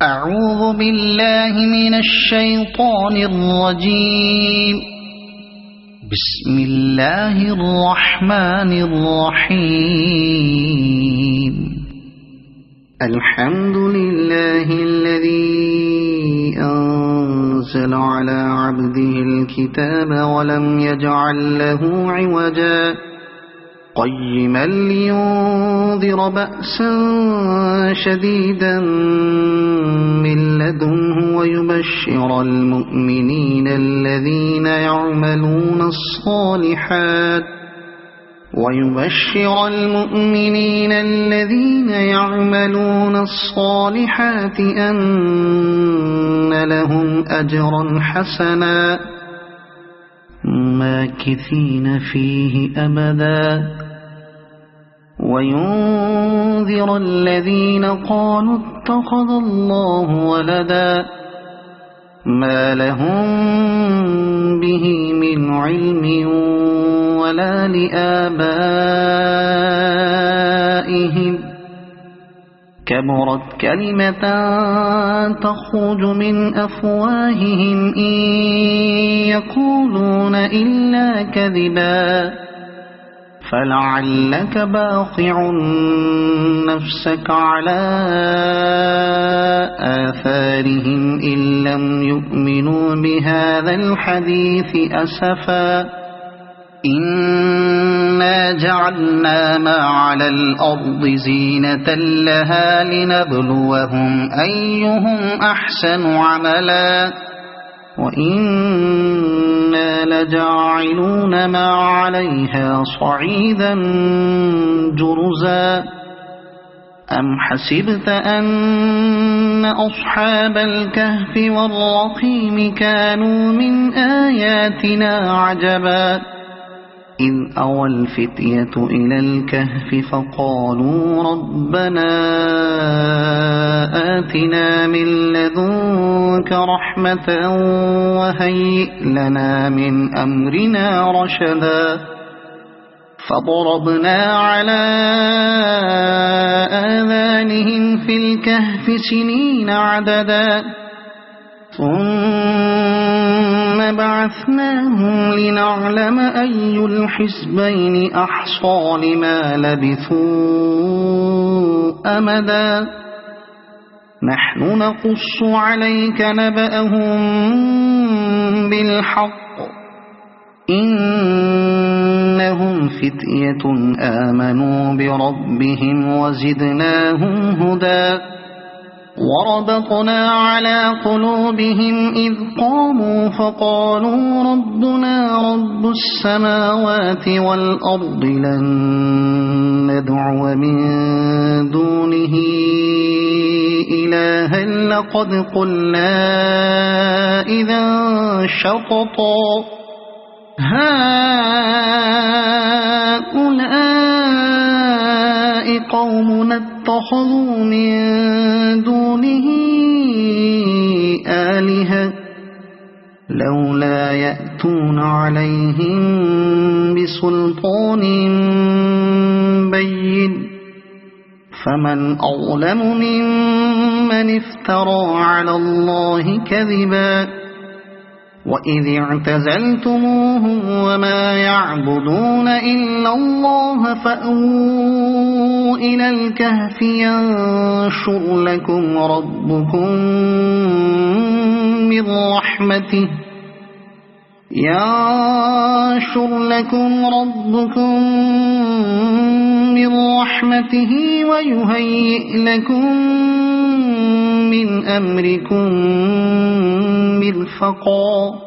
أعوذ بالله من الشيطان الرجيم. بسم الله الرحمن الرحيم. الحمد لله الذي أنزل على عبده الكتاب ولم يجعل له عوجا قيما لينذر بأسا شديدا من لدنه ويبشر المؤمنين الذين يعملون الصالحات أن لهم أجرا حسنا ماكثين فيه أبدا وينذر الذين قالوا اتخذ الله ولدا ما لهم به من علم ولا لآبائهم كبرت كلمة تخرج من أفواههم إن يقولون إلا كذبا فلعلك باخع نفسك على آثارهم إن لم يؤمنوا بهذا الحديث أسفا إنا جعلنا ما على الأرض زينة لها لنبلوهم أيهم أحسن عملا وإنا لجاعلون ما عليها صعيدا جرزا أم حسبت أن أصحاب الكهف والرقيم كانوا من آياتنا عجبا إذ أوى الفتية إلى الكهف فقالوا ربنا آتنا من لدنك رحمة وهيئ لنا من أمرنا رشدا فضربنا على آذانهم في الكهف سنين عددا ثم بعثناهم لنعلم أي الحزبين أحصى لما لبثوا أمدا نحن نقص عليك نبأهم بالحق إنهم فتية آمنوا بربهم وزدناهم هدى وربطنا على قلوبهم إذ قاموا فقالوا ربنا رب السماوات والأرض لن ندعو من دونه إلها لقد قلنا إذا شططا هؤلاء قومنا اتخذوا من دونه آلهة لولا يأتون عليهم بسلطان بين فمن أظلم ممن افترى على الله كذبا وإذ اعتزلتموهم وما يعبدون إلا الله فأووا إلى الكهف ينشر لكم ربكم من رحمته ويهيئ لكم من أمركم مرفقا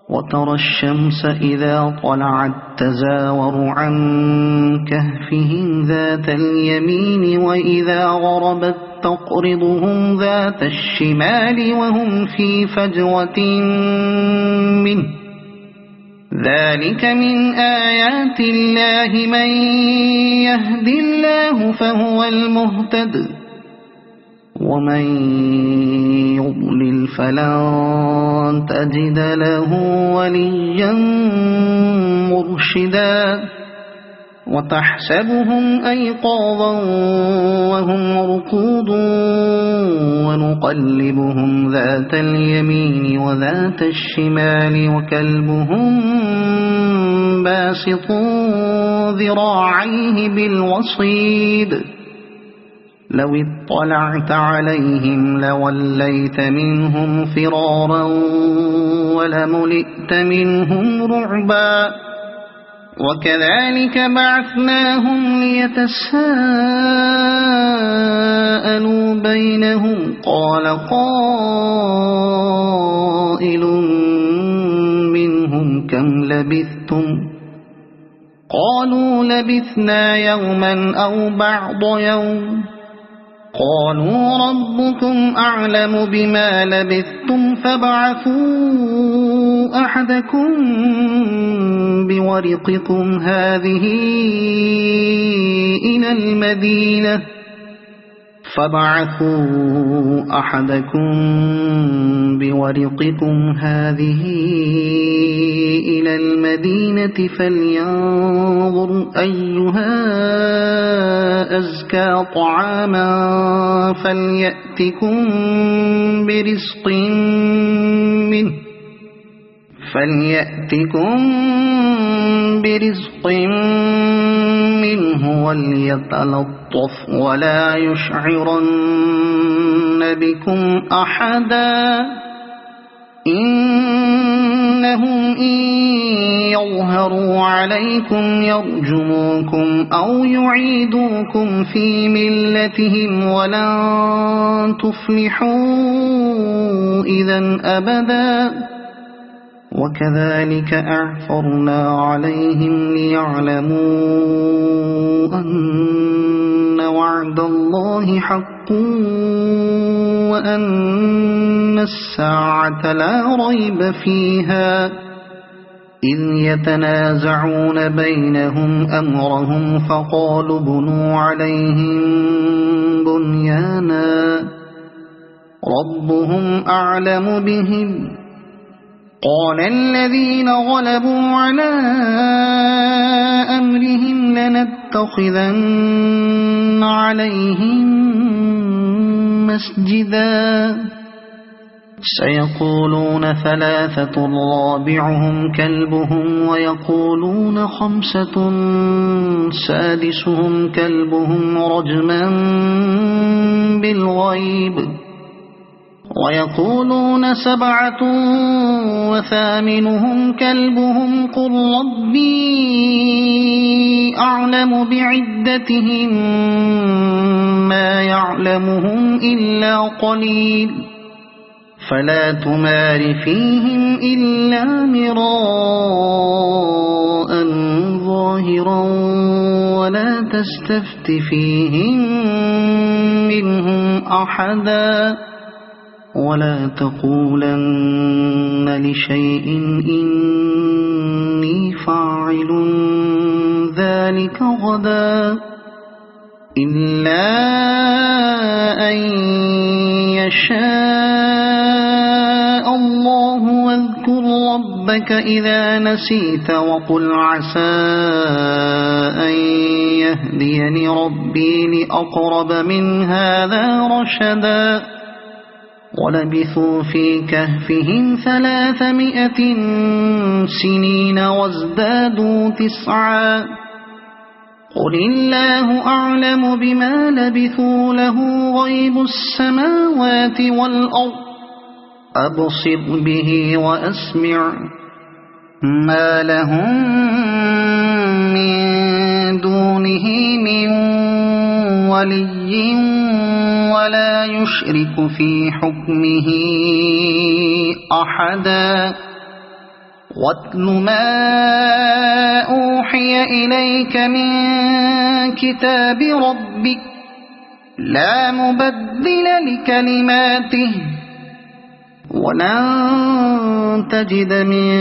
وترى الشمس إذا طلعت تزاور عن كهفهم ذات اليمين وإذا غربت تقرضهم ذات الشمال وهم في فجوة منه ذلك من آيات الله من يهد الله فهو المهتد ومن يضلل فلن تجد له وليا مرشدا وتحسبهم أيقاظا وهم رقود ونقلبهم ذات اليمين وذات الشمال وكلبهم باسط ذراعيه بالوصيد لو اطلعت عليهم لوليت منهم فرارا ولملئت منهم رعبا وكذلك بعثناهم ليتساءلوا بينهم قال قائل منهم كم لبثتم قالوا لبثنا يوما أو بعض يوم قالوا ربكم أعلم بما لبثتم فابعثوا أحدكم بورقكم هذه إلى المدينة فلينظر أيها أزكى طعاما فليأتكم برزق منه وليتلطف ولا يشعرن بكم أحدا إنهم إن يظهروا عليكم يرجموكم أو يعيدوكم في ملتهم ولن تفلحوا إذا أبدا وكذلك أعثرنا عليهم ليعلموا أن وعد الله حق وأن الساعة لا ريب فيها إذ يتنازعون بينهم أمرهم فقالوا بنوا عليهم بنيانا ربهم أعلم بهم قال الذين غلبوا على أمرهم لنتخذن عليهم مسجدا سيقولون ثلاثة رابعهم كلبهم ويقولون خمسة سادسهم كلبهم رجما بالغيب ويقولون سبعة وثامنهم كلبهم قل ربي أعلم بعدتهم ما يعلمهم إلا قليل فلا تمار فيهم إلا مراء ظاهرا ولا تستفت فيهم منهم أحدا ولا تقولن لشيء إني فاعل ذلك غدا إلا أن يشاء الله واذكر ربك إذا نسيت وقل عسى أن يهديني ربي لأقرب من هذا رشدا ولبثوا في كهفهم 300 سنين وازدادوا 9 قل الله أعلم بما لبثوا له غيب السماوات والأرض أبصر به وأسمع ما لهم من دونه من ولي ولا يشرك في حكمه أحدا واتل ما أوحي إليك من كتاب ربك لا مبدل لكلماته ولن تجد من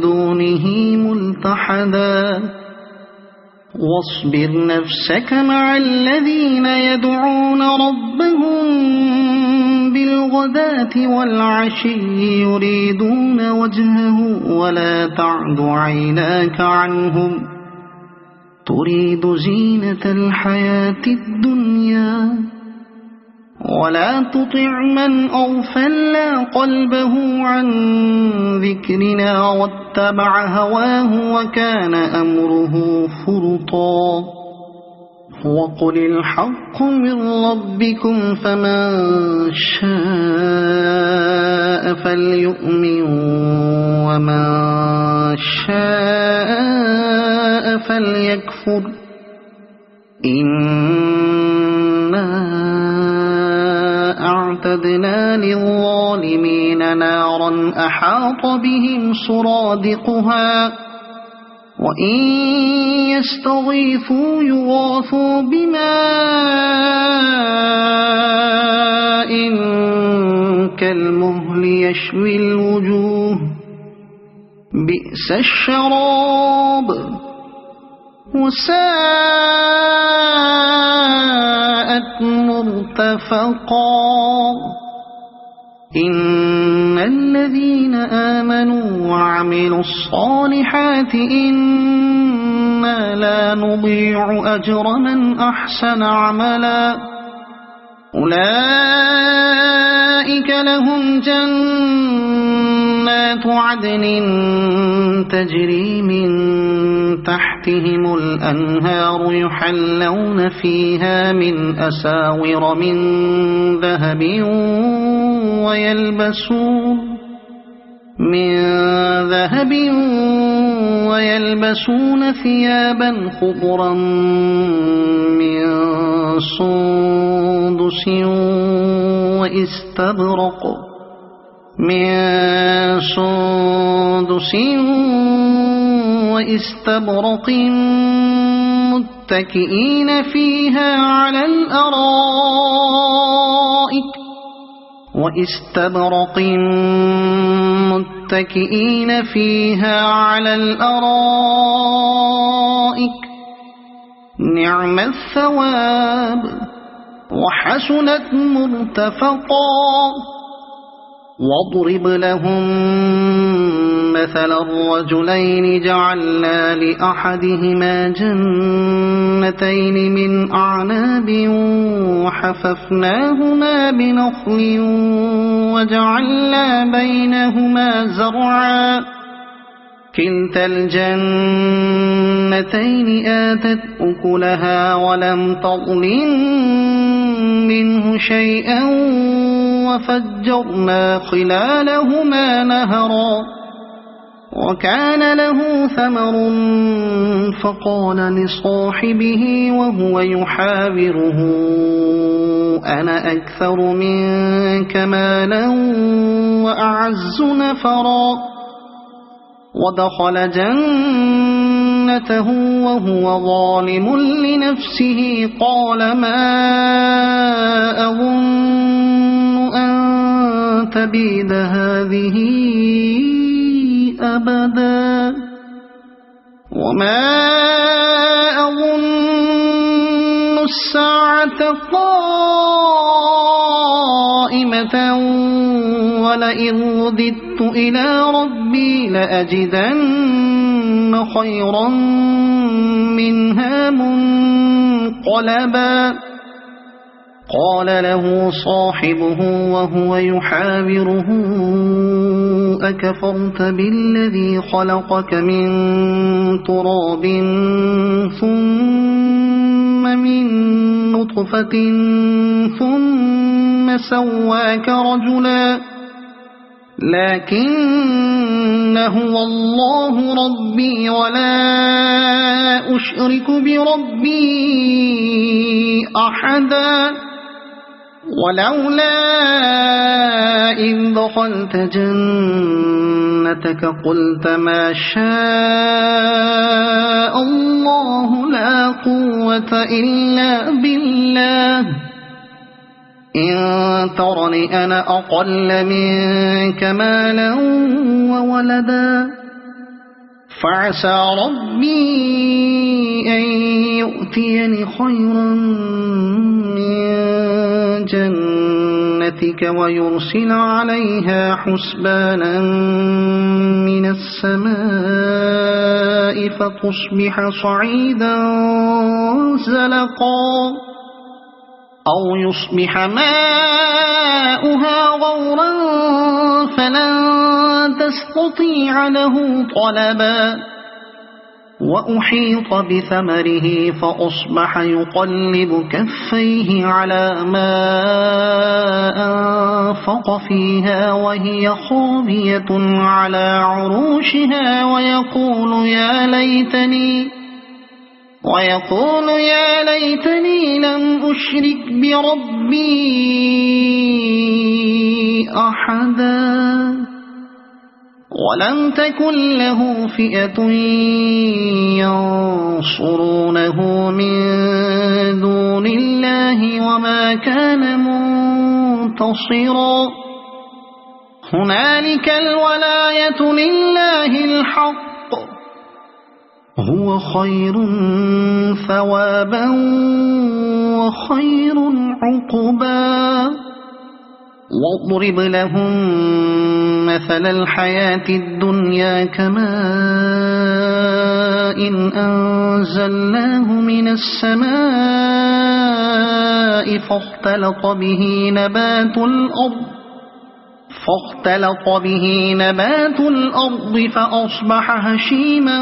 دونه ملتحدا واصبر نفسك مع الذين يدعون ربهم بالغداة والعشي يريدون وجهه ولا تعد عيناك عنهم تريد زينة الحياة الدنيا ولا تطع من أغفلنا قلبه عن ذكرنا واتبع هواه وكان أمره فرطا وقل الحق من ربكم فمن شاء فليؤمن ومن شاء فليكفر إنا أعتدنا للظالمين نارا أحاط بهم سرادقها وإن يستغيثوا يغاثوا بماء كالمهل يشوي الوجوه بئس الشراب وساءت مرتفقا إن الذين آمنوا وعملوا الصالحات إنا لا نضيع أجر من أحسن عملا أولئك لهم جنات عدن تجري من تحتهم الأنهار يحلون فيها من أساور من ذهب ويلبسون ثيابا خضرا من سندس واستبرق متكئين فيها على الأرائك نعم الثواب وحسنت مرتفقا واضرب لهم مثل الرجلين جعلنا لأحدهما جنتين من أعناب وحففناهما بنخل وجعلنا بينهما زرعا كلتا الجنتين آتت أكلها ولم تظلم منه شيئا وفجرنا خلالهما نهرا وكان له ثمر فقال لصاحبه وهو يحاوره أنا أكثر منك مالا وأعز نفرا ودخل جنته وهو ظالم لنفسه قال ما أظن أن تبيد هذه أبدا وما أظن الساعة قائمة ولئن رددت إلى ربي لأجدن خيرا منها منقلبا قال له صاحبه وهو يحاوره أكفرت بالذي خلقك من تراب ثم من نطفة ثم سواك رجلا لكن هو الله ربي ولا أشرك بربي أحدا ولولا إذ دخلت جنتك قلت ما شاء الله لا قوة إلا بالله إن ترني أنا أقل منك مالا وولدا فعسى ربي أن يؤتيني خيرا من جنتك ويرسل عليها حسبانا من السماء فتصبح صعيدا زلقا أو يصبح ماؤها غورا فلن تستطيع له طلبا وأحيط بثمره فأصبح يقلب كفيه على ما أنفق فيها وهي خاوية على عروشها ويقول يا ليتني لم أشرك بربي أحدا ولم تكن له فئة ينصرونه من دون الله وما كان منتصرا هنالك الولاية لله الحق هو خير ثوابا وخير عقبا واضرب لهم مثل الحياة الدنيا كماء أنزلناه من السماء فاختلط به نبات الأرض فأصبح هشيما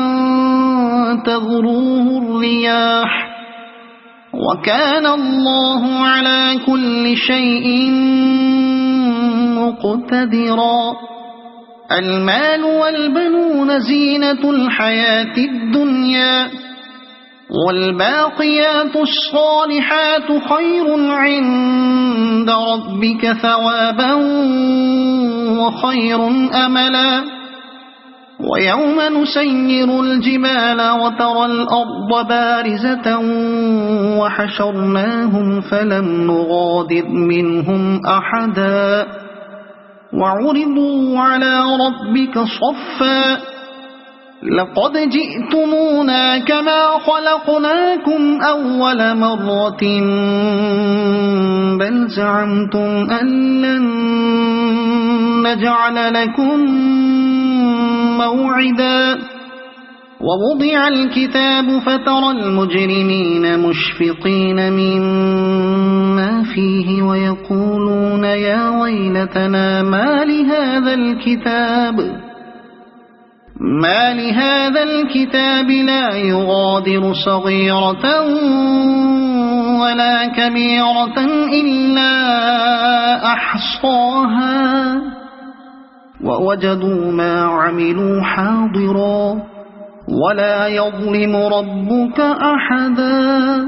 تذروه الرياح وكان الله على كل شيء مقتدرا المال والبنون زينة الحياة الدنيا والباقيات الصالحات خير عند ربك ثوابا وخير أملا ويوم نسير الجبال وترى الأرض بارزة وحشرناهم فلم نغادر منهم أحدا وعرضوا على ربك صفا لقد جئتمونا كما خلقناكم أول مرة بل زعمتم أن لن نجعل لكم موعدا ووضع الكتاب فترى المجرمين مشفقين مما فيه ويقولون يا ويلتنا ما لهذا الكتاب لا يغادر صغيرة ولا كبيرة إلا أحصاها ووجدوا ما عملوا حاضرا ولا يظلم ربك أحدا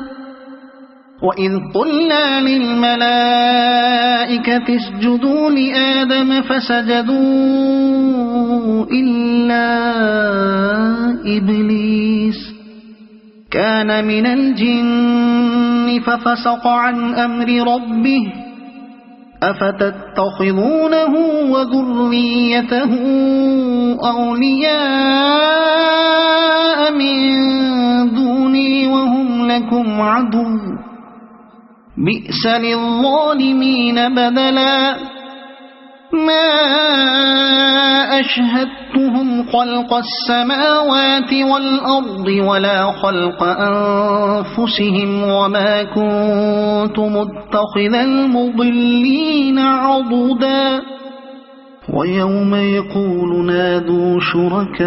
وإذ قلنا للملائكة اسجدوا لآدم فسجدوا إلا إبليس كان من الجن ففسق عن أمر ربه أفتتخذونه وذريته أولياء من دوني وهم لكم عدو بئس للظالمين بدلا ما أشهدتهم خلق السماوات والأرض ولا خلق أنفسهم وما كنت متخذ المضلين عضدا ويوم يقول نادوا شركائي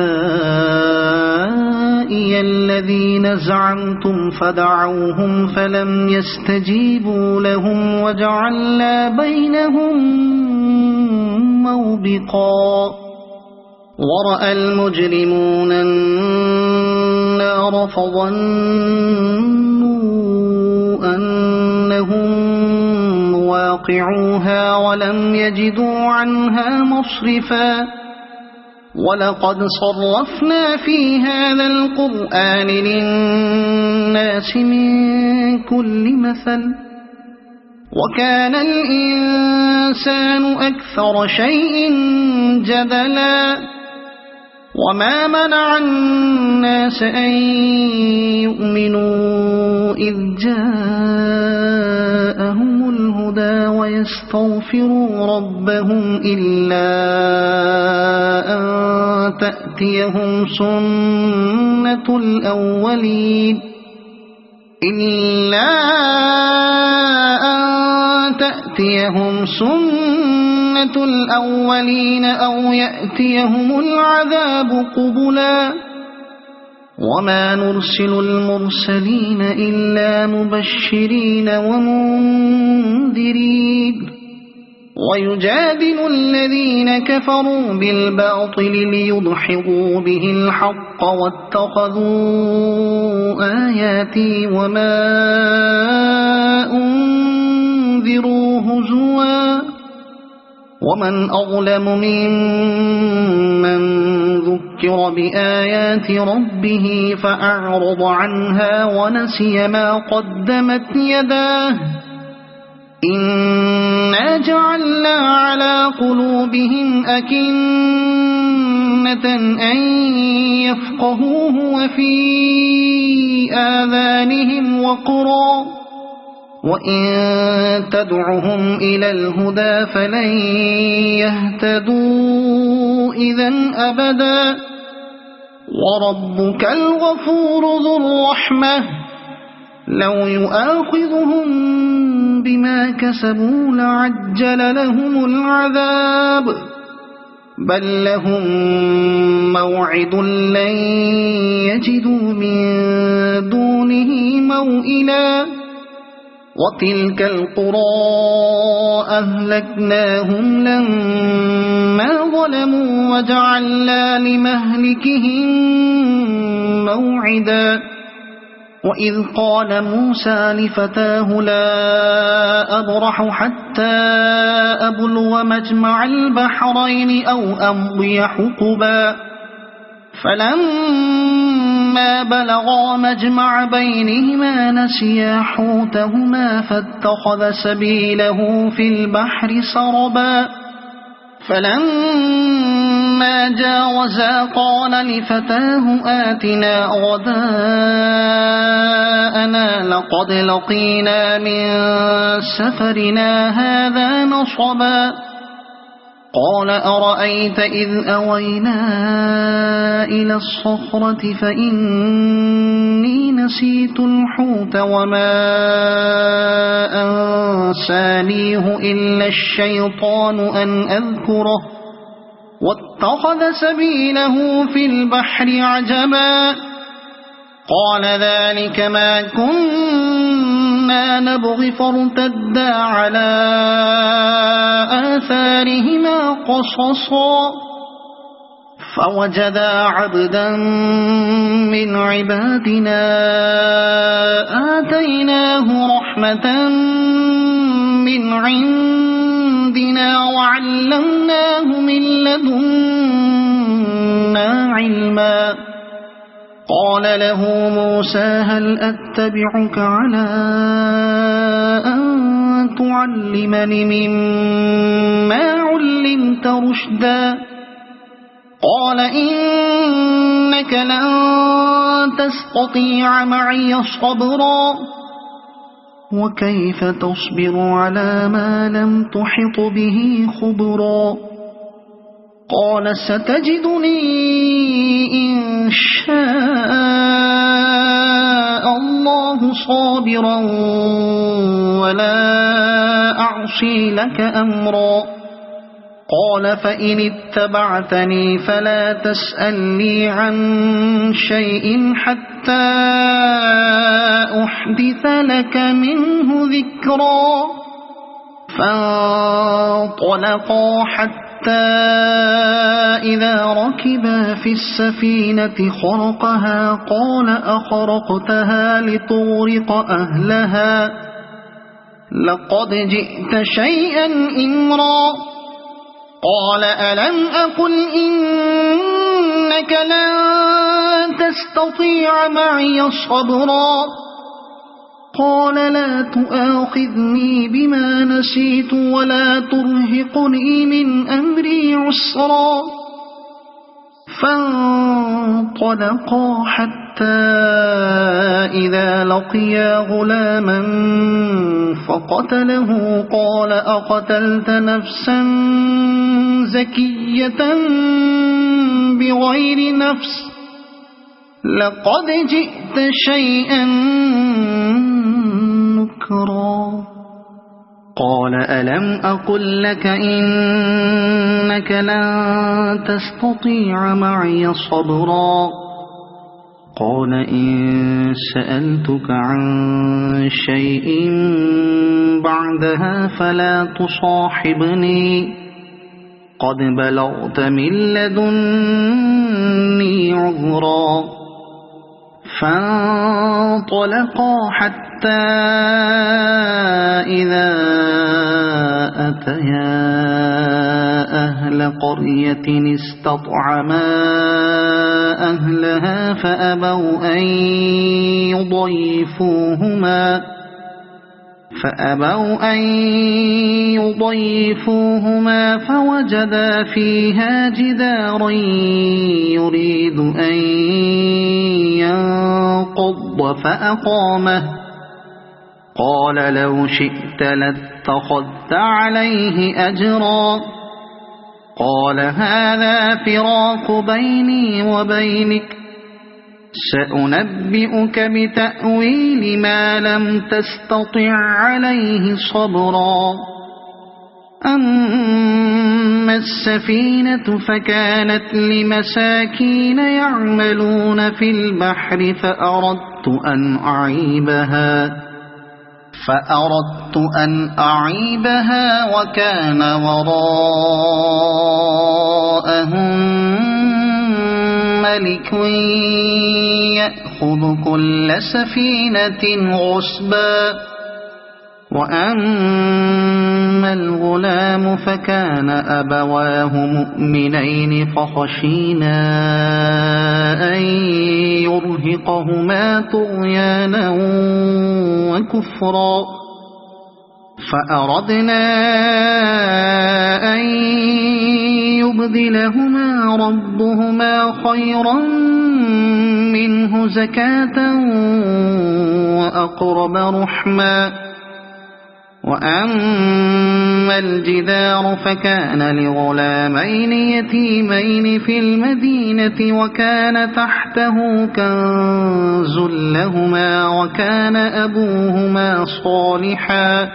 الذين زعمتم فدعوهم فلم يستجيبوا لهم وجعلنا بينهم موبقا ورأى المجرمون النار فظنوا أنهم مواقعوها ولم يجدوا عنها مصرفا ولقد صرفنا في هذا القرآن للناس من كل مثل وكان الإنسان أكثر شيء جدلا وما منع الناس أن يؤمنوا إذ جاءهم الهدى ويستغفروا ربهم إلا أن تأتيهم سنة الأولين إلا أن تأتيهم سنة الأولين أو يأتيهم العذاب قبلا وما نرسل المرسلين إلا مبشرين ومنذرين ويجادل الذين كفروا بالباطل ليدحضوا به الحق واتخذوا آياتي وما أنذروا هزوا ومن أظلم ممن ذكر بآيات ربه فأعرض عنها ونسي ما قدمت يداه إنا جعلنا على قلوبهم أكنة أن يفقهوه وفي آذانهم وقرا وإن تدعهم إلى الهدى فلن يهتدوا إذا أبدا وربك الغفور ذو الرحمة لو يؤاخذهم بما كسبوا لعجل لهم العذاب بل لهم موعد لن يجدوا من دونه موئلا وتلك القرى أهلكناهم لما ظلموا وجعلنا لمهلكهم موعدا وإذ قال موسى لفتاه لا أبرح حتى أبلغ مجمع البحرين أو أمضي حقبا فلما بلغا مجمع بينهما نسيا حوتهما فاتخذ سبيله في البحر سربا فلما جاوزا قال لفتاه آتنا غداءنا لقد لقينا من سفرنا هذا نصبا قال أرأيت إذ أوينا إلى الصخرة فإني نسيت الحوت وما أنسانيه إلا الشيطان أن أذكره واتخذ سبيله في البحر عجبا قال ذلك ما كنا نبغي فارتدا على آثارهما قصصا فوجدا عبدا من عبادنا آتيناه رحمة من عندنا وعلمناه من لدنا علما قال له موسى هل أتبعك على أن تعلمني مما علمت رشدا قال إنك لن تستطيع معي صبرا وكيف تصبر على ما لم تحط به خبرا قال ستجدني إن شاء الله صابرا ولا أعصي لك أمرا قال فإن اتبعتني فلا تسألني عن شيء حتى أحدث لك منه ذكرا فانطلقا حتى إذا ركبا في السفينة خرقها قال أخرقتها لتغرق أهلها لقد جئت شيئا إمرا قال ألم أقل إنك لن تستطيع معي صبرا قال لا تؤاخذني بما نسيت ولا ترهقني من أمري عسرا فانطلقا حتى إذا لقيا غلاما فقتله قال أقتلت نفسا زكية بغير نفس لقد جئت شيئا نكرا قال ألم أقل لك إنك لن تستطيع معي صبرا قال إن سألتك عن شيء بعدها فلا تصاحبني قد بلغت من لدني عذرا فانطلقا حتى إذا أتيا أهل قرية استطعما أهلها فأبوا أن يضيفوهما فوجدا فيها جدارا يريد أن ينقض فأقامه قال لو شئت لاتخذت عليه أجرا قال هذا فراق بيني وبينك سأنبئك بتأويل ما لم تستطع عليه صبرا أما السفينة فكانت لمساكين يعملون في البحر فأردت أن أعيبها وكان وراءهم ملك يأخذ كل سفينة غصبا وأما الغلام فكان أبواه مؤمنين فخشينا أن يرهقهما طغيانا وكفرا فأردنا أن يبدلهما ربهما خيرا منه زكاة وأقرب رحما وأما الجدار فكان لغلامين يتيمين في المدينة وكان تحته كنز لهما وكان أبوهما صالحا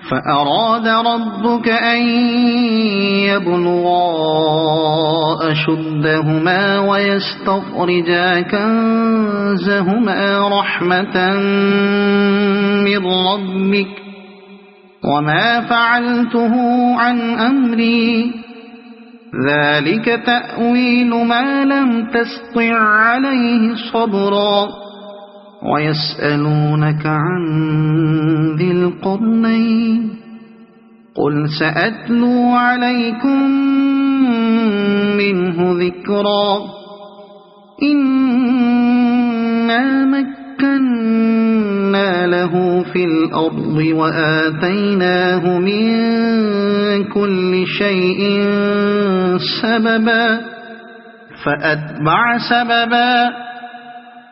فأراد ربك أن يبلغا أشدهما ويستخرجا كنزهما رحمة من ربك وما فعلته عن أمري ذلك تأويل ما لم تستطع عليه صبرا ويسألونك عن ذي القرنين قل سأتلو عليكم منه ذكرا إنا مكنا له في الأرض وآتيناه من كل شيء سببا فأتبع سببا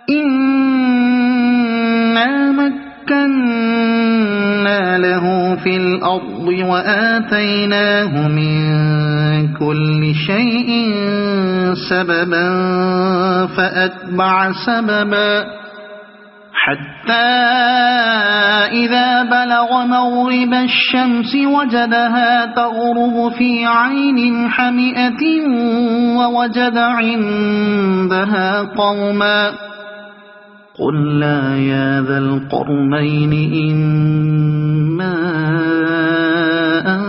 إنا مكنا له في الأرض وآتيناه من كل شيء سببا فأتبع سببا حتى إذا بلغ مغرب الشمس وجدها تغرب في عين حمئة ووجد عندها قوما قلنا يا ذا القرنين إما أن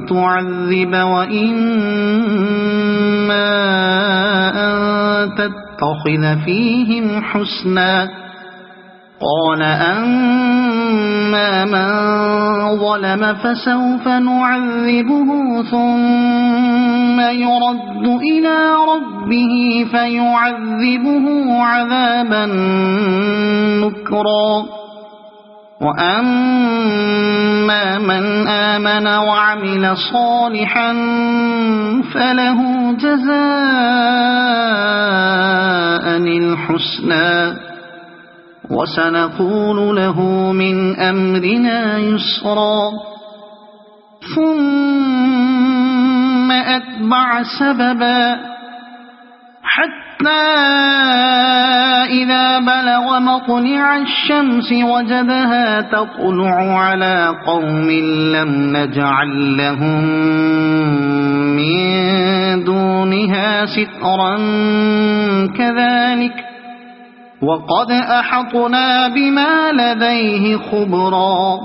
تعذب وإما أن تتخذ فيهم حسنا قال أما من ظلم فسوف نعذبه ثم يرد إلى ربه فيعذبه عذابا نكرا وأما من آمن وعمل صالحا فله جزاء الحسنى وسنقول له من أمرنا يسرا ثم أتبع سببا حتى إذا بلغ مطلع الشمس وجدها تطلع على قوم لم نجعل لهم من دونها سترا كذلك وقد أحطنا بما لديه خبرا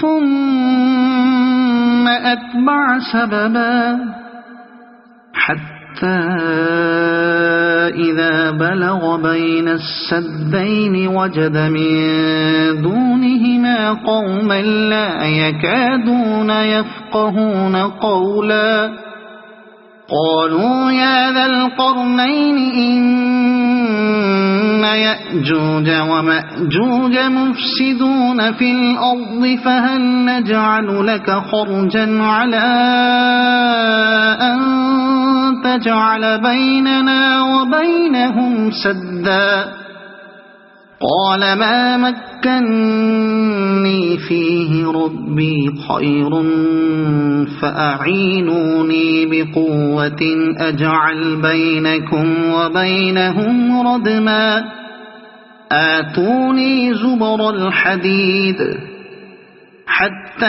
ثم أتبع سببا حتى إذا بلغ بين السدين وجد من دونهما قوما لا يكادون يفقهون قولا قالوا يا ذا القرنين إن يأجوج ومأجوج مفسدون في الأرض فهل نجعل لك خرجا على أن تجعل بيننا وبينهم سدا قال ما مكني فيه ربي خير فأعينوني بقوة أجعل بينكم وبينهم ردما آتوني زبر الحديد حتى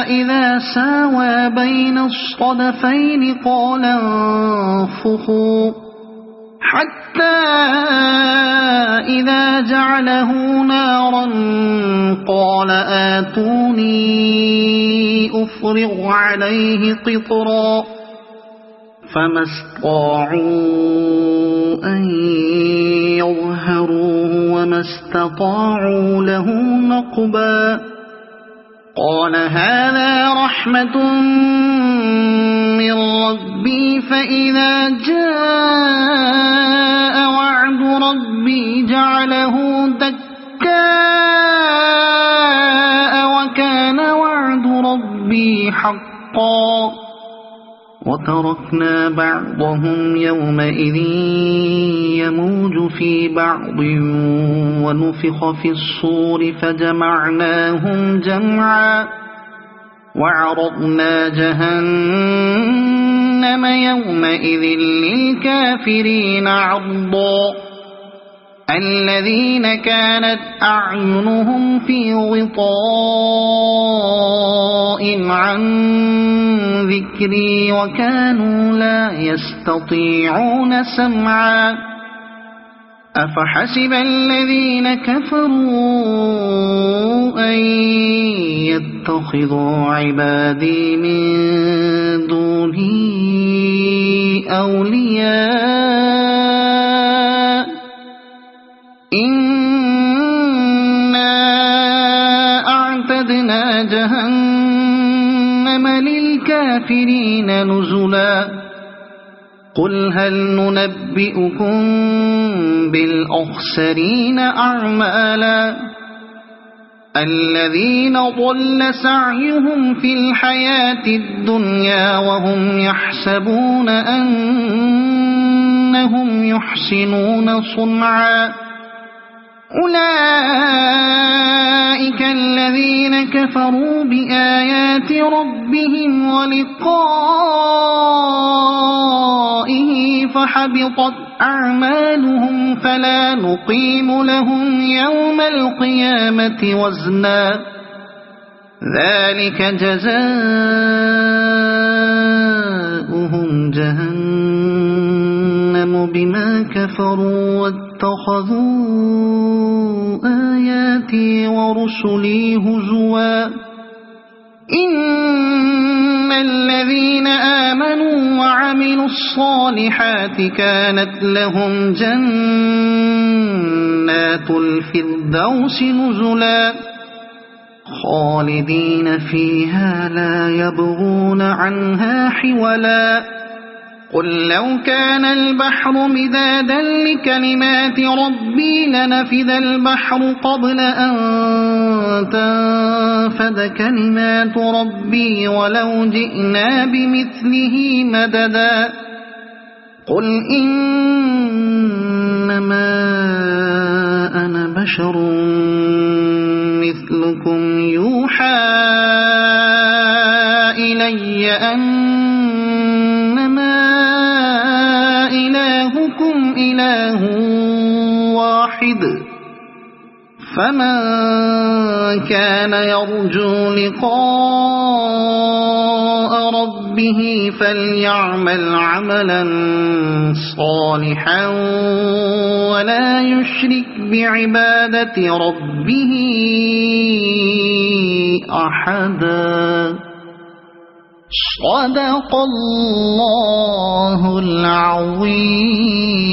إذا ساوى بين الصدفين قال انفخوا حتى إذا جعله نارا قال آتوني أفرغ عليه قطرا فما استطاعوا أن يظهروه وما استطاعوا له نقبا قال هذا رحمة من ربي فإذا جاء وعد ربي جعله دكاء وكان وعد ربي حقا وتركنا بعضهم يومئذ يموج في بعض ونفخ في الصور فجمعناهم جمعا وعرضنا جهنم يومئذ للكافرين عرضا الذين كانت أعينهم في غطاء عن ذكري وكانوا لا يستطيعون سمعا أفحسب الذين كفروا أن يتخذوا عبادي من دوني أولياء إنا أعتدنا جهنم للكافرين نزلا قل هل ننبئكم بالأخسرين أعمالا الذين ضل سعيهم في الحياة الدنيا وهم يحسبون أنهم يحسنون صنعا أولئك الذين كفروا بآيات ربهم ولقائه فحبطت أعمالهم فلا نقيم لهم يوم القيامة وزنا ذلك جزاؤهم جهنم بما كفروا واتخذوا آياتي ورسلي هزوا إن الذين آمنوا وعملوا الصالحات كانت لهم جنات الفردوس نزلا خالدين فيها لا يبغون عنها حولا قل لو كان البحر مدادا لكلمات ربي لنفد البحر قبل أن تنفد كلمات ربي ولو جئنا بمثله مددا قل إنما أنا بشر مثلكم يوحى إلي أنما إلهكم إله واحد فمن كان يرجو لقاء ربه فليعمل عملا صالحا ولا يشرك بعبادة ربه أحدا. صدق الله العظيم.